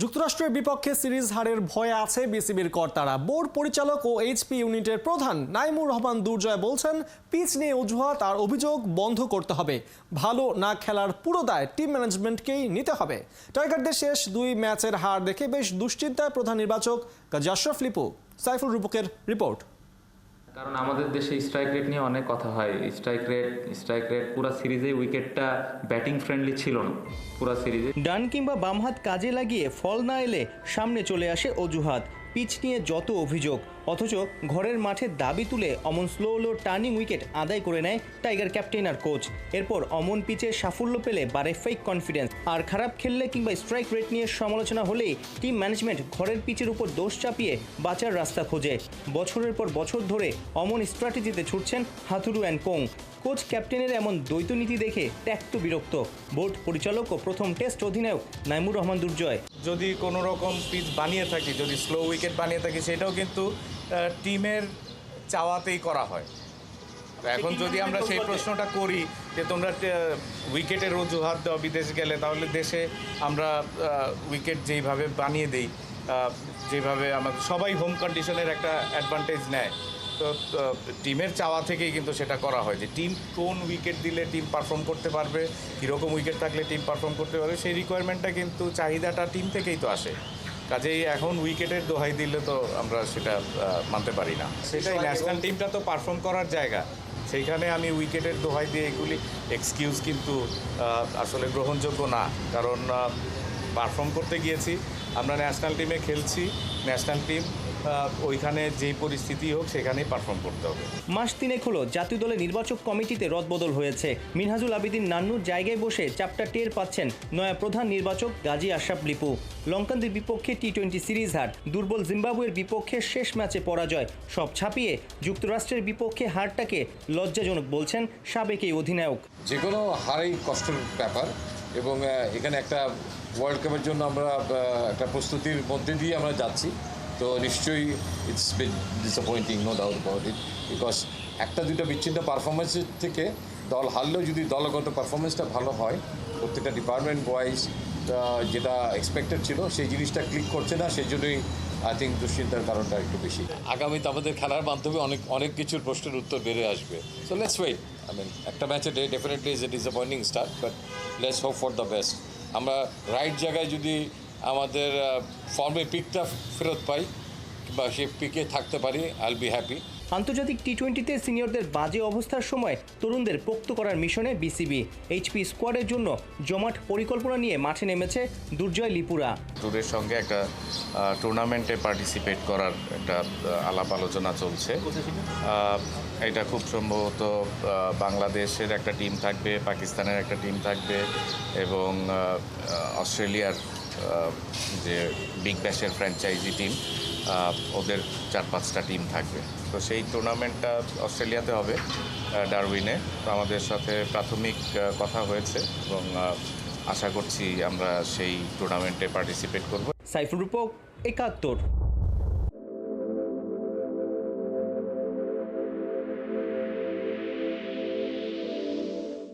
যুক্তরাষ্ট্রের বিপক্ষে সিরিজ হারের ভয়ে আছে বিসিবির কর্তারা। বোর্ড পরিচালক ও এইচপি ইউনিটের প্রধান নাইমুর রহমান দুর্জয় বলছেন, পিচ নিয়ে অজুহাত আর অভিযোগ বন্ধ করতে হবে। ভালো না খেলার পুরো দায় টিম ম্যানেজমেন্টকেই নিতে হবে। টাইগারদের শেষ 2 ম্যাচের হার দেখে বেশ দুশ্চিন্তায় প্রধান নির্বাচক কাজী আশরাফ লিপু। সাইফুল রূপকের রিপোর্ট। কারণ আমাদের দেশে স্ট্রাইক রেট নিয়ে অনেক কথা হয়। স্ট্রাইক রেট পুরো সিরিজে উইকেটটা ব্যাটিং ফ্রেন্ডলি ছিল না পুরো সিরিজে। ডান কিংবা বাম হাত কাজে লাগিয়ে ফল না এলে সামনে চলে আসে অজুহাত। পিচ নিয়ে যত অভিযোগ, অথচ ঘরের মাঠে দাবি তুলে অমন স্লো টার্নিং উইকেট আদায় করে নেয় টাইগার ক্যাপ্টেন আর কোচ। এরপর অমন পিচে সাফল্য পেলে বাড়ে ফেক কনফিডেন্স। আর খারাপ খেললে কিংবা স্ট্রাইক রেট নিয়ে সমালোচনা হলেই টিম ম্যানেজমেন্ট ঘরের পিচের উপর দোষ চাপিয়ে বাঁচার রাস্তা খোঁজে। বছরের পর বছর ধরে অমন স্ট্র্যাটেজিতে ছুটছেন হাথুরু অ্যান্ড কোং। কোচ ক্যাপ্টেনের এমন দ্বৈত নীতি দেখে ত্যক্ত বিরক্ত বোর্ড পরিচালক ও প্রথম টেস্ট অধিনায়ক নাইমুর রহমান দুর্জয়। যদি কোনো রকম পিচ বানিয়ে থাকি, যদি স্লো উইকেট বানিয়ে থাকি, সেটাও কিন্তু টিমের চাওয়াতেই করা হয়। এখন যদি আমরা সেই প্রশ্নটা করি যে তোমরা উইকেটের অজুহাত দাও বিদেশে গেলে, তাহলে দেশে আমরা উইকেট যেইভাবে বানিয়ে দেই, যেভাবে আমাদের সবাই হোম কন্ডিশনের একটা অ্যাডভান্টেজ নেয়, তো টিমের চাওয়া থেকেই কিন্তু সেটা করা হয় যে টিম কোন উইকেট দিলে টিম পারফর্ম করতে পারবে, কীরকম উইকেট থাকলে টিম পারফর্ম করতে পারবে, সেই রিকোয়ারমেন্টটা কিন্তু চাহিদাটা টিম থেকেই তো আসে। কাজেই এখন উইকেটের দোহাই দিলে তো আমরা সেটা মানতে পারি না। সেটাই ন্যাশনাল টিমটা তো পারফর্ম করার জায়গা, সেইখানে আমি উইকেটের দোহাই দিয়ে এগুলি এক্সকিউজ কিন্তু আসলে গ্রহণযোগ্য না। কারণ পারফর্ম করতে গিয়েছি, আমরা ন্যাশনাল টিমে খেলছি, ন্যাশনাল টিম ওইখানে যেই পরিস্থিতি হোক সেখানেই পারফর্ম করতে হবে। মাস 3 হলো জাতীয় দলের নির্বাচক কমিটিতে রদবদল হয়েছে। মিনহাজুল আবেদিন নান্নুর জায়গায় বসে চাপটা টের পাচ্ছেন নয়া প্রধান নির্বাচক গাজী আশরাফ লিপু। লঙ্কানদের বিপক্ষে টি-20 সিরিজ হার, দুর্বল জিম্বাবুয়ের বিপক্ষে শেষ ম্যাচে পরাজয়, সব ছাপিয়ে যুক্তরাষ্ট্রের বিপক্ষে হারটাকে লজ্জাজনক বলছেন সাবেক এই অধিনায়ক। যে কোনো হারেই কষ্টের ব্যাপার, এবং এখানে একটা ওয়ার্ল্ড কাপের জন্য আমরা একটা প্রস্তুতির মধ্যে দিয়ে আমরা যাচ্ছি, তো নিশ্চয়ই it's bit disappointing, no doubt about it. Because একটা দুটো বিচ্ছিন্ন পারফরমেন্সের থেকে দল হারলেও যদি দলগত পারফরমেন্সটা ভালো হয়, প্রত্যেকটা ডিপার্টমেন্ট ওয়াইজ যেটা এক্সপেক্টেড ছিল সেই জিনিসটা ক্লিক করছে না, সেই জন্যই আই থিঙ্ক দুশ্চিন্তার কারণটা একটু বেশি। আগামীতে আমাদের খেলার মাধ্যমে অনেক কিছুর প্রশ্নের উত্তর বেড়ে আসবে। So let's wait. I mean একটা ম্যাচে definitely is a disappointing start, but let's hope for the best. আমরা রাইট জায়গায় যদি আমাদের ফর্মে পিকটা ফেরত পাই বা সে পিকে থাকতে পারি, আই উইল বি হ্যাপি। আন্তর্জাতিক টি-20তে সিনিয়রদের বাজে অবস্থার সময় তরুণদের পোক্ত করার মিশনে বিসিবি। এইচপি স্কোয়াডের জন্য জমাট পরিকল্পনা নিয়ে মাঠে নেমেছে দুর্জয় লিপুরা। ট্যুরের সঙ্গে একটা টুর্নামেন্টে পার্টিসিপেট করার একটা আলাপ আলোচনা চলছে। এটা খুব সম্ভবত বাংলাদেশের একটা টিম থাকবে, পাকিস্তানের একটা টিম থাকবে, এবং অস্ট্রেলিয়ার যে বিগ ব্যাশের ফ্র্যাঞ্চাইজি টিম, ওদের 4-5টা টিম থাকবে। তো সেই টুর্নামেন্টটা অস্ট্রেলিয়াতে হবে, ডারউইনে। তো আমাদের সাথে প্রাথমিক কথা হয়েছে এবং আশা করছি আমরা সেই টুর্নামেন্টে পার্টিসিপেট করব। সাইফুল রূপক, 71।